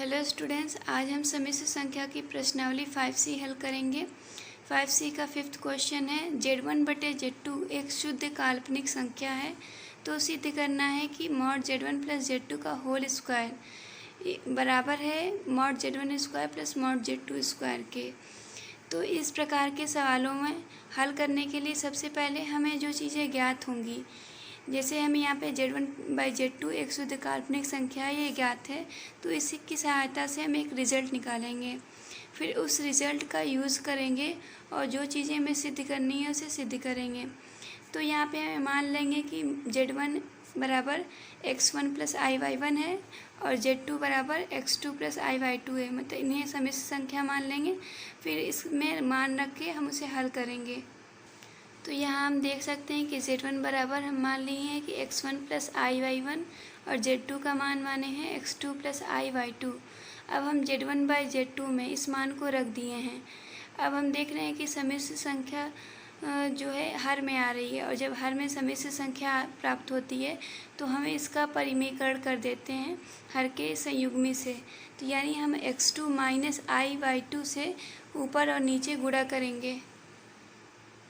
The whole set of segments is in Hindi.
हेलो स्टूडेंट्स, आज हम सम्मिश्र संख्या की प्रश्नावली 5C हल करेंगे। 5C का 5th क्वेश्चन है, Z1/Z2 एक शुद्ध काल्पनिक संख्या है तो सिद्ध करना है कि मॉड Z1 + Z2 का होल स्क्वायर बराबर है mod Z1 square plus mod Z2 square के। तो इस प्रकार के सवालों में हल करने के लिए सबसे पहले हमें जो चीज़ें ज्ञात होंगी, जैसे हम यहाँ पे Z1/Z2 एक शुद्ध काल्पनिक संख्या है, ये ज्ञात है, तो इसी की सहायता से हम एक रिज़ल्ट निकालेंगे। फिर उस रिज़ल्ट का यूज़ करेंगे और जो चीज़ें हमें सिद्ध करनी है उसे सिद्ध करेंगे। तो यहाँ पे हम मान लेंगे कि Z1 बराबर x1 + i/y1 है और Z2 बराबर x2 + i/y2 है, मतलब इन्हें सम्मिश्र संख्या मान लेंगे। फिर इसमें मान रख के हम उसे हल करेंगे। तो यहाँ हम देख सकते हैं कि Z1 बराबर हम मान लिए हैं कि x1 + i/y1 और Z2 का मान माने हैं x2 + i/y2। अब हम Z1/Z2 में इस मान को रख दिए हैं। अब हम देख रहे हैं कि सम्मिश्र संख्या जो है हर में आ रही है, और जब हर में सम्मिश्र संख्या प्राप्त होती है तो हमें इसका परिमेयकरण कर देते हैं हर के संयुग्मी से। तो यानी हम x2 - i/2 से ऊपर और नीचे गुणा करेंगे।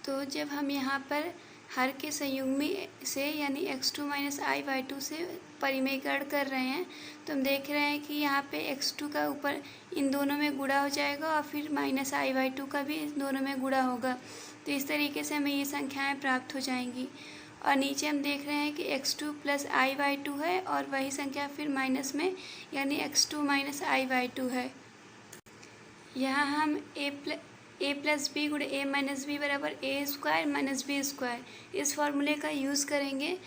तो जब हम यहाँ पर हर के संयुग्मी से यानी x2 - i/2 से परिमेयकरण कर रहे हैं, तो हम देख रहे हैं कि यहाँ पे x2 का ऊपर इन दोनों में गुणा हो जाएगा और फिर -i/2 का भी इन दोनों में गुणा होगा। तो इस तरीके से हमें ये संख्याएं प्राप्त हो जाएंगी। और नीचे हम देख रहे हैं कि x2 + i/2 है और वही संख्या फिर माइनस में यानी x2 - i/2 है। यहाँ हम a + b × a - b बराबर a² - b² इस फॉर्मूले का यूज़ करेंगे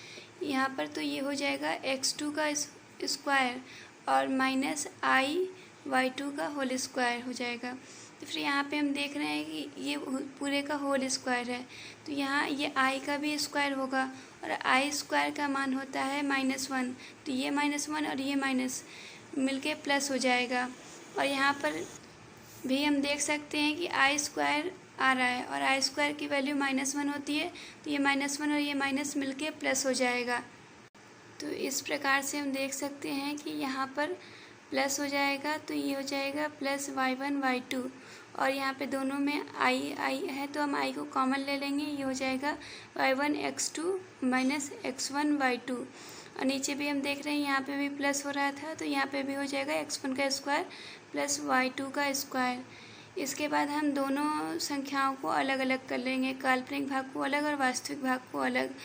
यहाँ पर। तो ये हो जाएगा x2 का स्क्वायर और -i/2 का होल स्क्वायर हो जाएगा। तो फिर यहाँ पे हम देख रहे हैं कि ये पूरे का होल स्क्वायर है, तो यहाँ ये i का भी स्क्वायर होगा और i² का मान होता है -1। तो ये -1 और ये माइनस मिलके प्लस हो जाएगा। और यहाँ पर भी हम देख सकते हैं कि i² आ रहा है और i² की वैल्यू -1 होती है, तो ये -1 और ये माइनस मिलके प्लस हो जाएगा। तो इस प्रकार से हम देख सकते हैं कि यहाँ पर प्लस हो जाएगा, तो ये हो जाएगा +y1/y2 और यहाँ पे दोनों में i है तो हम i को कॉमन ले लेंगे। ये हो जाएगा y1x2 - x1y2। और नीचे भी हम देख रहे हैं यहाँ पे भी प्लस हो रहा था, तो यहाँ पे भी हो जाएगा x1 का स्क्वायर + y2 का स्क्वायर। इसके बाद हम दोनों संख्याओं को अलग अलग कर लेंगे, काल्पनिक भाग को अलग और वास्तविक भाग को अलग।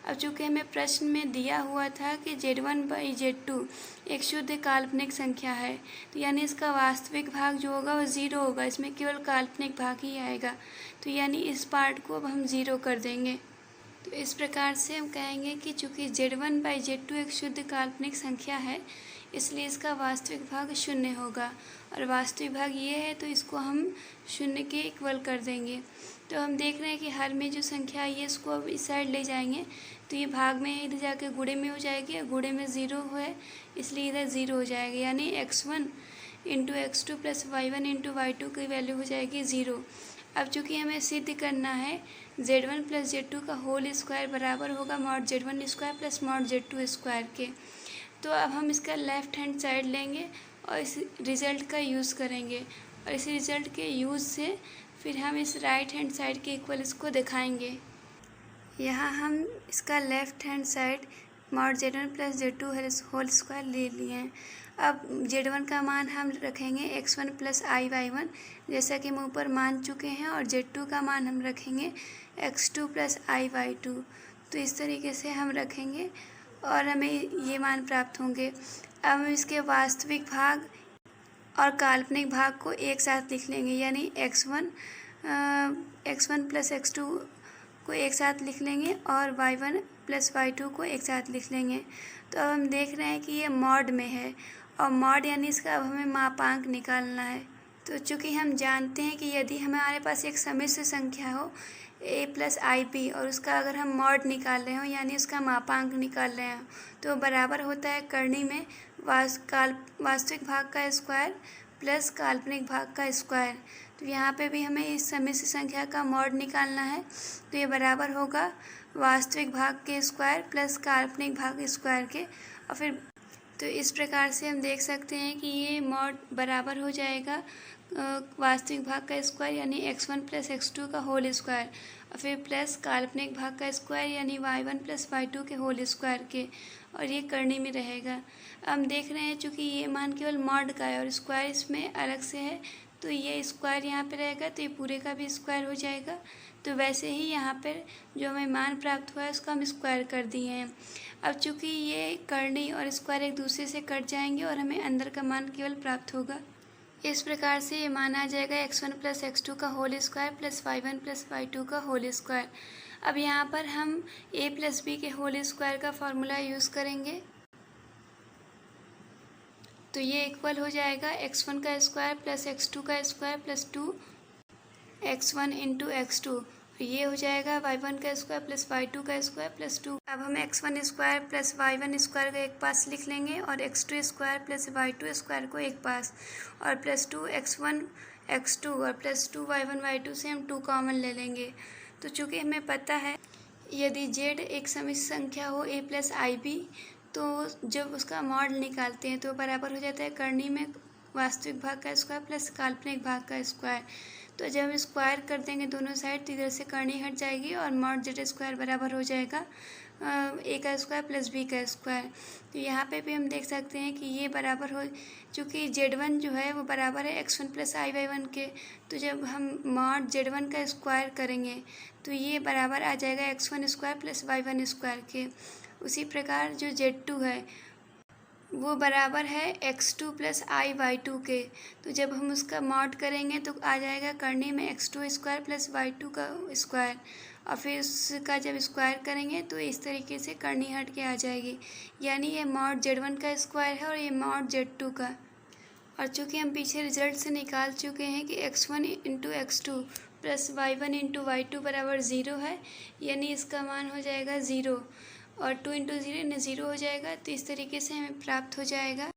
अब चूँकि हमें प्रश्न में दिया हुआ था कि Z1/Z2 एक शुद्ध काल्पनिक संख्या है, तो यानी इसका वास्तविक भाग जो होगा वो 0 होगा, इसमें केवल काल्पनिक भाग ही आएगा। तो यानी इस पार्ट को अब हम 0 कर देंगे। तो इस प्रकार से हम कहेंगे कि चूँकि Z1/Z2 एक शुद्ध काल्पनिक संख्या है, इसलिए इसका वास्तविक भाग 0 होगा और वास्तविक भाग ये है, तो इसको हम 0 के इक्वल कर देंगे। तो हम देख रहे हैं कि हर में जो संख्या है ये इसको अब इस साइड ले जाएंगे, तो ये भाग में इधर जाके गुणे में हो जाएगी और गुणे में 0 है, इसलिए इधर 0 हो जाएगा। यानी x1 × x2 + y1 × y2 की वैल्यू हो जाएगी 0। अब चूँकि हमें सिद्ध करना है Z1 + Z2 का होल स्क्वायर बराबर होगा mod Z1 square plus mod Z2 square के, तो अब हम इसका लेफ़्ट हैंड साइड लेंगे और इस रिज़ल्ट का यूज़ करेंगे और इस रिज़ल्ट के यूज़ से फिर हम इस राइट हैंड साइड के इक्वल इसको दिखाएंगे। यहाँ हम इसका left hand side mod Z1 + Z2 whole square ले लिए हैं। अब Z1 का मान हम रखेंगे x1 + i/y1 जैसा कि हम ऊपर मान चुके हैं, और Z2 का मान हम रखेंगे x2 + i/2। तो इस तरीके से हम रखेंगे और हमें ये मान प्राप्त होंगे। अब हम इसके वास्तविक भाग और काल्पनिक भाग को एक साथ लिख लेंगे, यानी x1 + x2 को एक साथ लिख लेंगे और y1 + y2 को एक साथ लिख लेंगे। तो अब हम देख रहे हैं कि ये मॉड में है और मॉड यानी इसका अब हमें मापांक निकालना है। तो चूँकि हम जानते हैं कि यदि हमारे पास एक सम्मिश्र संख्या हो a + ib और उसका अगर हम मॉड निकाल रहे हो यानी उसका मापांक निकाल रहे हो, तो बराबर होता है करनी में वास्तविक भाग का स्क्वायर प्लस काल्पनिक भाग का स्क्वायर। तो यहाँ पे भी हमें इस सम्मिश्र संख्या का मॉड निकालना है, तो ये बराबर होगा वास्तविक भाग के स्क्वायर प्लस काल्पनिक भाग स्क्वायर के। और फिर तो इस प्रकार से हम देख सकते हैं कि ये मॉड बराबर हो जाएगा वास्तविक भाग का स्क्वायर यानी x1 प्लस x2 का होल स्क्वायर और फिर प्लस काल्पनिक भाग का स्क्वायर यानी y1 प्लस y2 के होल स्क्वायर के, और ये करनी में रहेगा। हम देख रहे हैं चूँकि ये मान केवल मॉड का है और स्क्वायर इसमें अलग से है, तो ये स्क्वायर यहाँ पे रहेगा तो ये पूरे का भी स्क्वायर हो जाएगा। तो वैसे ही यहाँ पर जो हमें मान प्राप्त हुआ है उसका हम स्क्वायर कर दिए हैं। अब चूँकि ये करनी और स्क्वायर एक दूसरे से कट जाएंगे और हमें अंदर का मान केवल प्राप्त होगा। इस प्रकार से ये मान आ जाएगा x1 प्लस x2 का whole square plus y1 plus y2 का होल स्क्वायर। अब यहाँ पर हम a प्लस b के होल स्क्वायर का फॉर्मूला यूज़ करेंगे, तो ये इक्वल हो जाएगा x1 का स्क्वायर प्लस x2 का square plus 2x1 into x2। ये हो जाएगा y1 का स्क्वायर प्लस y2 का स्क्वायर प्लस 2। अब हम x1 square plus y1 square को एक पास लिख लेंगे और x2 square plus y2 square को एक पास, और प्लस 2x1 x2 और प्लस 2y1 y2 से हम 2 कॉमन ले लेंगे। तो चूँकि हमें पता है यदि z एक समिश्र संख्या हो a प्लस ib, तो जब उसका मॉड निकालते हैं तो बराबर हो जाता है करनी में वास्तविक भाग का स्क्वायर प्लस काल्पनिक भाग का स्क्वायर। तो जब हम स्क्वायर कर देंगे दोनों साइड तो इधर से करनी हट जाएगी और मॉड जेड स्क्वायर बराबर हो जाएगा ए का स्क्वायर प्लस बी का स्क्वायर। तो यहाँ पे भी हम देख सकते हैं कि ये बराबर हो, चूँकि z1 जो है वो बराबर है x1 प्लस i/1 के, तो जब हम मॉड z1 का स्क्वायर करेंगे तो ये बराबर आ जाएगा x1 square plus y1 square के। उसी प्रकार जो z2 है वो बराबर है x2 प्लस i/2 के, तो जब हम उसका मॉड करेंगे तो आ जाएगा करनी में x2 स्क्वायर प्लस y2 का स्क्वायर, और फिर उसका जब स्क्वायर करेंगे तो इस तरीके से करनी हट के आ जाएगी। यानी ये मॉड z1 का स्क्वायर है और ये मॉड z2 का। और चूँकि हम पीछे रिजल्ट से निकाल चुके हैं कि x1 into x2 plus y1 into y2 बराबर 0 है, यानी इसका मान हो जाएगा 0, और 2 इंटू 0 यानी 0 हो जाएगा। तो इस तरीके से हमें प्राप्त हो जाएगा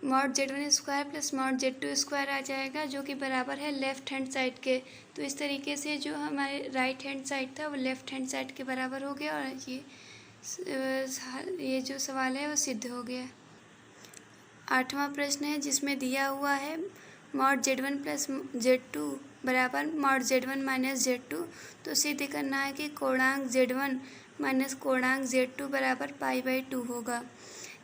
mod z1 square plus mod z2 square आ जाएगा, जो कि बराबर है लेफ़्ट हैंड साइड के। तो इस तरीके से जो हमारे राइट हैंड साइड था वो लेफ़्ट हैंड साइड के बराबर हो गया, और ये जो सवाल है वो सिद्ध हो गया। 8वां प्रश्न है जिसमें दिया हुआ है मॉड z1 प्लस z2 बराबर मॉड z1 माइनस z2। तो सिद्ध करना है कि कोणांक z1 माइनस कोणांक z2 बराबर π/2 होगा।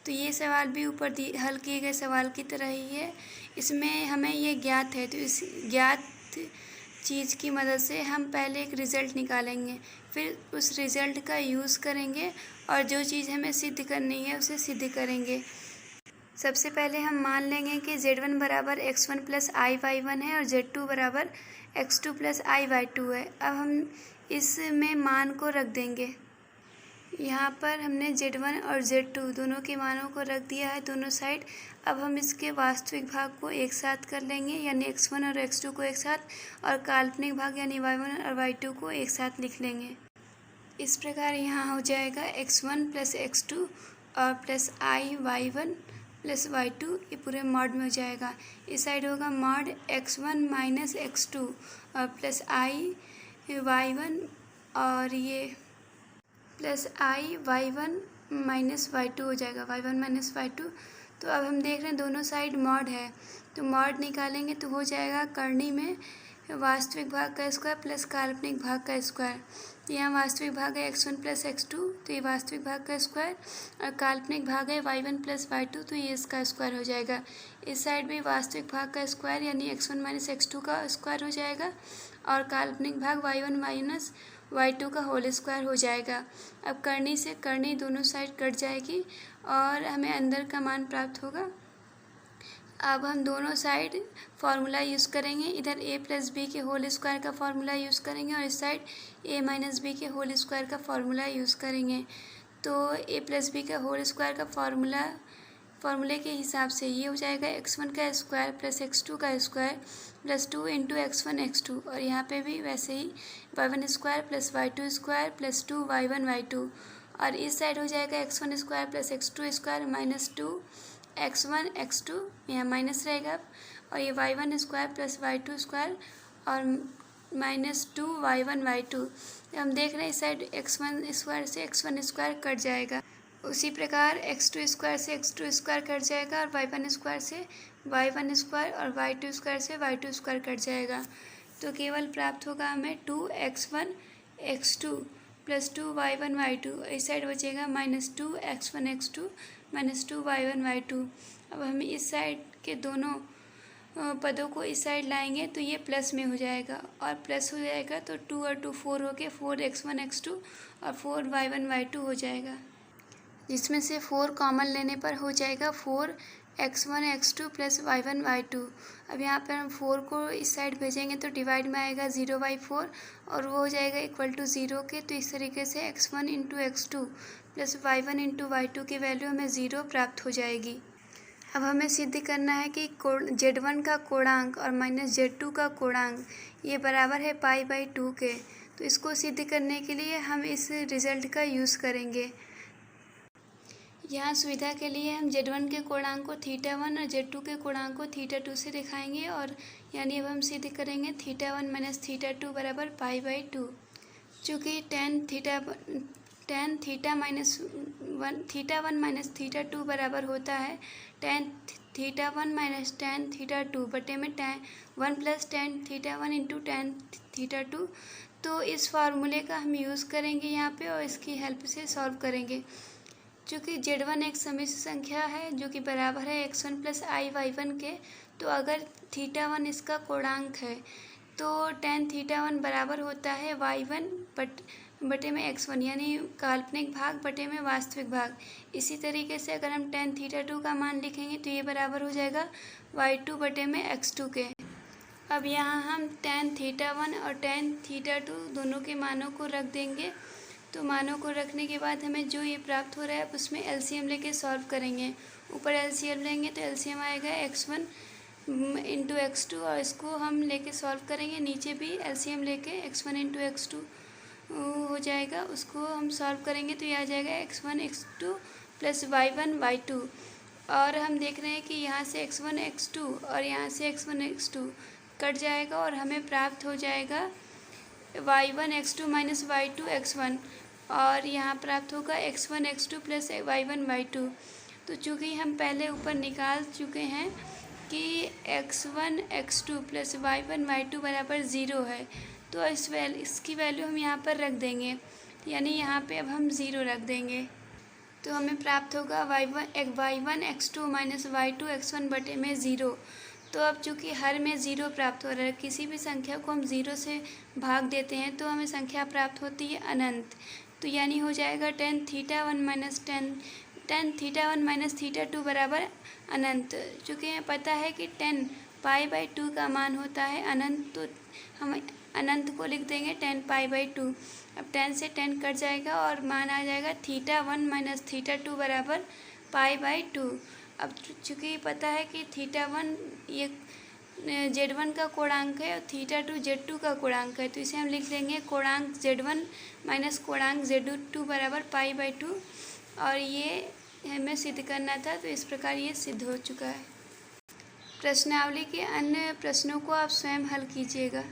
तो ये सवाल भी ऊपर हल किए गए सवाल की तरह ही है। इसमें हमें ये ज्ञात है, तो इस ज्ञात चीज़ की मदद से हम पहले एक रिज़ल्ट निकालेंगे, फिर उस रिज़ल्ट का यूज़ करेंगे और जो चीज़ हमें सिद्ध करनी है उसे सिद्ध करेंगे। सबसे पहले हम मान लेंगे कि z1 बराबर x1 प्लस i/1 है और z2 बराबर x2 प्लस i/2 है। अब हम इसमें मान को रख देंगे। यहाँ पर हमने z1 और z2 दोनों के मानों को रख दिया है दोनों साइड। अब हम इसके वास्तविक भाग को एक साथ कर लेंगे, यानी x1 और x2 को एक साथ, और काल्पनिक भाग यानी y1 और y2 को एक साथ लिख लेंगे। इस प्रकार यहाँ हो जाएगा x1 प्लस x2 और प्लस i/y1 प्लस y2, ये पूरे मॉड में हो जाएगा। इस साइड होगा मॉड x1 माइनस x2 और प्लस i/y1 और ये प्लस i/y1 माइनस y2 हो जाएगा, y1 माइनस y2। तो अब हम देख रहे हैं दोनों साइड मॉड है, तो मॉड निकालेंगे तो हो जाएगा करनी में वास्तविक भाग का स्क्वायर प्लस काल्पनिक भाग का स्क्वायर। तो यहाँ वास्तविक भाग है x1 प्लस x2, तो ये वास्तविक भाग का स्क्वायर, और काल्पनिक भाग है y1 प्लस y2, तो ये इसका स्क्वायर हो जाएगा। इस साइड भी वास्तविक भाग का स्क्वायर यानी x1 माइनस x2 का स्क्वायर हो जाएगा, और काल्पनिक भाग y1 माइनस y2 का होल स्क्वायर हो जाएगा। अब करनी से करनी दोनों साइड कट जाएगी और हमें अंदर का मान प्राप्त होगा। अब हम दोनों साइड फार्मूला यूज़ करेंगे, इधर a प्लस बी के होल स्क्वायर का फार्मूला यूज़ करेंगे और इस साइड a माइनस बी के होल स्क्वायर का फार्मूला यूज़ करेंगे। तो a प्लस बी का होल स्क्वायर का फार्मूले के हिसाब से ये हो जाएगा x1 का स्क्वायर प्लस x2 का square plus 2 into x1 x2, और यहाँ पे भी वैसे ही y1 square plus y2 square plus 2 y1 y2, और इस साइड हो जाएगा x1 square plus x2 square minus 2 x1 x2, यहाँ माइनस रहेगा, और ये y1 square plus y2 square और माइनस 2 y1 y2। हम देख रहे हैं इस साइड x1 स्क्वायर से x1 स्क्वायर कट जाएगा। उसी प्रकार x2 स्क्वायर से x2 स्क्वायर कट जाएगा और y1 स्क्वायर से y1 स्क्वायर और y2 स्क्वायर से y2 स्क्वायर कट जाएगा। तो केवल प्राप्त होगा हमें 2x1 x2 plus 2y1 y2। इस साइड बचेगा -2x1 x2 -2y1 y2। अब हम इस साइड के दोनों पदों को इस साइड लाएंगे तो ये प्लस में हो जाएगा और प्लस हो जाएगा तो 2 और 2 4 हो के 4x1 x2 और 4y1 y2 हो जाएगा, जिसमें से 4 कॉमन लेने पर हो जाएगा 4x1 x2 plus y1 y2। अब यहाँ पर हम 4 को इस साइड भेजेंगे तो डिवाइड में आएगा 0/4 और वो हो जाएगा इक्वल टू 0 के। तो इस तरीके से x1 into x2 plus y1 into y2 की वैल्यू हमें 0 प्राप्त हो जाएगी। अब हमें सिद्ध करना है कि Z1 का कोणांक और -Z2 का कोणांक ये बराबर है π/2 के। तो इसको सिद्ध करने के लिए हम इस रिज़ल्ट का यूज़ करेंगे। यहाँ सुविधा के लिए हम Z1 के कोणांक को θ1 और Z2 के कोणांक को θ2 से दिखाएंगे और यानी अब हम सिद्ध करेंगे θ1 - θ2 बराबर π/2। चूँकि tan θ1 - θ2 बराबर होता है tan θ1 - tan θ2 बटे में 1 + tan θ1 इंटू tan θ2। तो इस फार्मूले का हम यूज़ करेंगे यहाँ पे और इसकी हेल्प से सॉल्व करेंगे। चूँकि Z1 एक समिश्र संख्या है जो कि बराबर है x1 + i/y1 के, तो अगर θ1 इसका कोणांक है तो tan θ1 बराबर होता है y1 बटे में x1 यानी काल्पनिक भाग बटे में वास्तविक भाग। इसी तरीके से अगर हम tan θ2 का मान लिखेंगे तो ये बराबर हो जाएगा y2 बटे में x2 के। अब यहाँ हम tan θ1 और tan θ2 दोनों के मानों को रख देंगे। तो मानों को रखने के बाद हमें जो ये प्राप्त हो रहा है अब उसमें एलसीएम लेके सॉल्व करेंगे। ऊपर एलसीएम लेंगे तो एलसीएम आएगा x1 इंटू x2 और इसको हम लेके सॉल्व करेंगे। नीचे भी एलसीएम लेके x1 इंटू x2 हो जाएगा, उसको हम सॉल्व करेंगे तो ये आ जाएगा x1 x2 plus y1 y2। और हम देख रहे हैं कि यहाँ से x1 x2 और यहाँ से x1 x2 कट जाएगा और हमें प्राप्त हो जाएगा y1 x2 minus y2 x1 और यहाँ प्राप्त होगा x1 x2 plus y1 y2। तो चूँकि हम पहले ऊपर निकाल चुके हैं कि x1 x2 plus y1 y2 बराबर 0 है, तो इसकी वैल्यू हम यहाँ पर रख देंगे, यानी यहाँ पे अब हम 0 रख देंगे। तो हमें प्राप्त होगा y1 x2 minus y2 x1 बटे में 0। तो अब चूँकि हर में 0 प्राप्त हो रहा है, किसी भी संख्या को हम 0 से भाग देते हैं तो हमें संख्या प्राप्त होती है अनंत। तो यानी हो जाएगा tan θ1 माइनस θ2 बराबर अनंत। चूँकि हमें पता है कि tan π/2 का मान होता है अनंत, तो हम अनंत को लिख देंगे tan π/2। अब tan से tan कट जाएगा और मान आ जाएगा θ1 माइनस θ2 बराबर π/2। अब चूँकि पता है कि θ1 ये Z1 का कोणांक है और θ2 Z2 का कोणांक है, तो इसे हम लिख देंगे कोणांक Z1 माइनस कोणांक Z2 बराबर π/2। और ये हमें सिद्ध करना था, तो इस प्रकार ये सिद्ध हो चुका है। प्रश्नावली के अन्य प्रश्नों को आप स्वयं हल कीजिएगा।